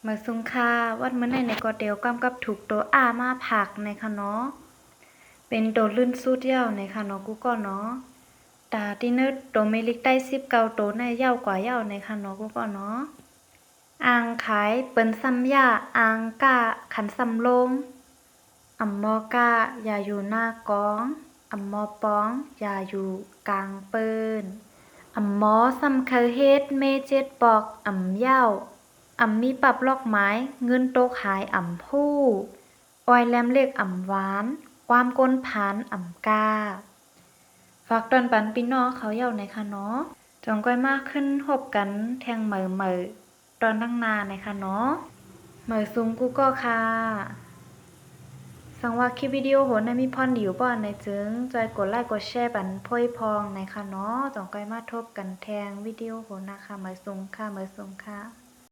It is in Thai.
เมื่อซุงค่าวัดมื้อไหนในก็เดียวกำกับถูกตัวมาผักในค่ะเนาะเป็นตัวลื่นสุดยาวในค่ะเนาะกูก็เนาะตาที่เนิดตัวเมลิกได้19ตัวในยาวกว่ายาวในค่ะเนาะกูก็เนาะอ่างขายเปิ้นซ้ำยาอ่างกะขันซ้ำลงอ่ำมอกะอย่าอยู่หน้ากองอ่ำมอปองอย่าอยู่กลางเปิ้นอ่ำมอซ้ำเคยเฮ็ดเมเจ็ดปอกอ่ำยาวอ่ำมีปรับลอกไม้เงินโตขายอ่ำผู้ออยแลมเล็กอ่ำหวานความก้นผานอ่ำกาฝากตอนปันพี่น้องเขาเย้าในค่ะเนาะจงก้อยมากขึ้นหบกันแทงเหม่อตอนตั้งนาในค่ะเนาะเหม่อซุงกูก็ค่ะสังว่าคลิปวิดีโอโหนมีพรอยู่บ่ในจึงจอยกดไลค์กดแชร์ปันพ่อยพองในค่ะเนาะจงก้อยมาทบกันแทงวิดีโอโหนะคะเหม่อซุงค่ะ